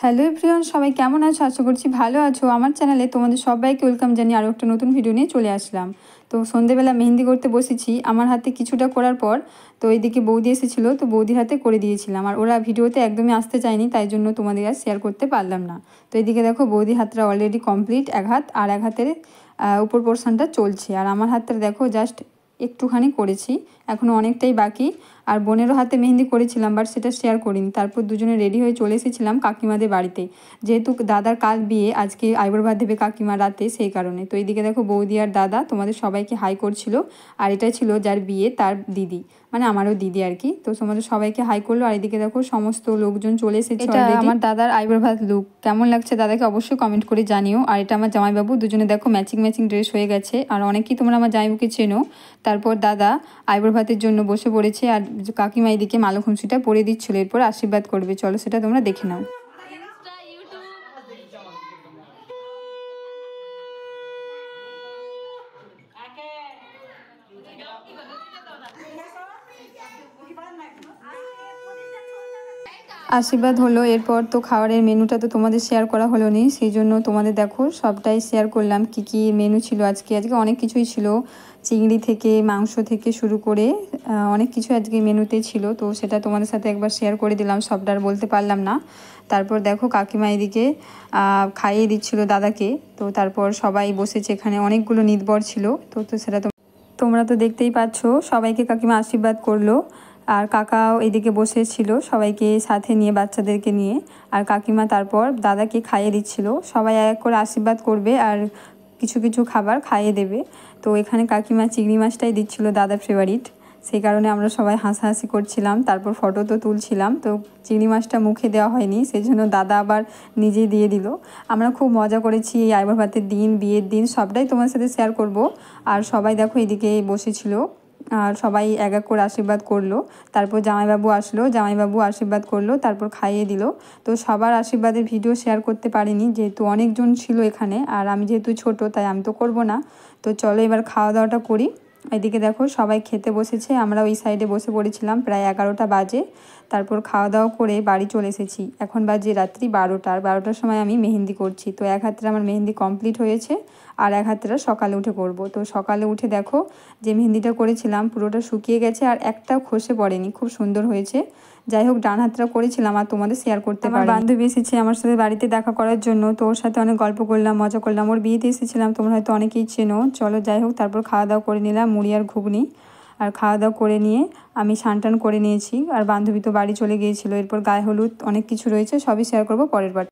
Hello everyone, সবাই কেমন আছো? আশা করছি ভালো আছো। আমার চ্যানেলে তোমাদের সবাইকে ওয়েলকাম জানিয়ে আরও একটা নতুন ভিডিও নিয়ে চলে আসলাম। তো সন্ধেবেলা মেহেন্দি করতে বসেছি। আমার হাতে কিছুটা করার পর তো এইদিকে বৌদি এসেছিলো, তো বৌদির হাতে করে দিয়েছিলাম। আর ওরা ভিডিওতে একদমই আসতে চায়নি, তাই জন্য তোমাদের আর শেয়ার করতে পারলাম না। তো এইদিকে দেখো বৌদির হাতটা অলরেডি কমপ্লিট, এক হাত, আর এক হাতের উপর পোর্শনটা চলছে। আর আমার হাতটা দেখো জাস্ট একটুখানি করেছি, এখনও অনেকটাই বাকি। আর বোনেরও হাতে মেহেন্দি করেছিলাম, বাট সেটা শেয়ার করিনি। তারপর দুজনে রেডি হয়ে চলে এসেছিলাম কাকিমাদের বাড়িতে, যেহেতু দাদার কাল বিয়ে, আজকে আইবুড়ো ভাত দেবে কাকিমা রাতে, সেই কারণে। তো এইদিকে দেখো বৌদি আর দাদা তোমাদের সবাইকে হাই করছিল। আর এটা ছিল যার বিয়ে তার দিদি, মানে আমারও দিদি আর কি। তো তোমাদের সবাইকে হাই করলো। আর এদিকে দেখো সমস্ত লোকজন চলে এসেছে। এটা আমার দাদার আইবুড়ো ভাত লুক। কেমন লাগছে দাদাকে অবশ্যই কমেন্ট করে জানিও। আর এটা আমার জামাইবাবু, দুজনে দেখো ম্যাচিং ম্যাচিং ড্রেস হয়ে গেছে। আর অনেকেই তোমরা আমার জামাইবাবুকে চেনো। তারপর দাদা আইবুড়ো ভাতের জন্য বসে পড়েছে, আর কাকিমা এদিকে মালা খুমসিটা পরে দিচ্ছিল, এরপর আশীর্বাদ করবে। চলো সেটা তোমরা দেখে নাও। আশীর্বাদ হলো, এরপর তো খাবারের মেনুটা তো তোমাদের শেয়ার করা হলো নি, সেই জন্য তোমাদের দেখো সবটাই শেয়ার করলাম। কি কি মেনু ছিল আজকে অনেক কিছুই ছিল, চিংড়ি থেকে মাংস থেকে শুরু করে অনেক কিছু আজকে মেনুতে ছিল। তো সেটা তোমাদের সাথে একবার শেয়ার করে দিলাম, সবটা আর বলতে পারলাম না। তারপর দেখো কাকিমা এদিকে খাইয়ে দিচ্ছিল দাদাকে। তো তারপর সবাই বসেছে, এখানে অনেকগুলো নিতবর ছিল। তো সেটা তোমরা তো দেখতেই পাচ্ছ, সবাইকে কাকিমা আশীর্বাদ করলো। আর কাকাও এদিকে বসেছিল সবাইকে সাথে নিয়ে, বাচ্চাদেরকে নিয়ে। আর কাকিমা তারপর দাদাকে খাইয়ে দিচ্ছিল। সবাই এক করে আশীর্বাদ করবে আর কিছু কিছু খাবার খাইয়ে দেবে। তো এখানে কাকিমা চিংড়ি মাছটাই দিচ্ছিল, দাদার ফেভারিট, সেই কারণে আমরা সবাই হাসাহাসি করছিলাম। তারপর ফটো তো তুলছিলাম। তো চিংড়ি মাছটা মুখে দেওয়া হয়নি, সেই জন্য দাদা আবার নিজেই দিয়ে দিল। আমরা খুব মজা করেছি এই আইবুড়ো ভাতের দিন, বিয়ের দিন, সবটাই তোমার সাথে শেয়ার করব। আর সবাই দেখো এদিকে বসেছিল, আর সবাই এক এক করে আশীর্বাদ করলো। তারপর জামাইবাবু আসলো, জামাইবাবু আশীর্বাদ করলো, তারপর খাইয়ে দিল। তো সবার আশীর্বাদের ভিডিও শেয়ার করতে পারিনি, যেহেতু অনেকজন ছিল এখানে, আর আমি যেহেতু ছোট তাই আমি তো করব না। তো চলো এবার খাওয়া দাওয়াটা করি। এদিকে দেখো সবাই খেতে বসেছে, আমরা ওই সাইডে বসে পড়েছিলাম। প্রায় 11টা বাজে। তারপর খাওয়া দাওয়া করে বাড়ি চলে এসেছি। এখন বাজে রাত্রি 12টা, আর 12টার সময় আমি মেহেন্দি করছি। তো এক হাতে আমার মেহেন্দি কমপ্লিট হয়েছে, আর এক হাতটা সকালে উঠে করব। তো সকালে উঠে দেখো যে মেহেন্দিটা করেছিলাম পুরোটা শুকিয়ে গেছে, আর একটাও খসে পড়েনি, খুব সুন্দর হয়েছে। যাই হোক, ডান হাতটা করেছিলাম আর তোমাদের শেয়ার করতে পারি। আমার বান্ধবী এসেছে আমার সাথে বাড়িতে দেখা করার জন্য, তো ওর সাথে অনেক গল্প করলাম, মজা করলাম। ওর বিয়েতে এসেছিলাম, তোমরা হয়তো অনেকেই চেনো। চলো যাই হোক, তারপর খাওয়া দাওয়া করে নিলাম, মুড়ি আর ঘুগনি। আর খাওয়া দাওয়া করে নিয়ে আমি স্নান করে নিয়েছি, আর বান্ধবী তো বাড়ি চলে গিয়েছিলো। এরপর গায়ে হলুদ অনেক কিছু রয়েছে, সবই শেয়ার করবো পরের বার।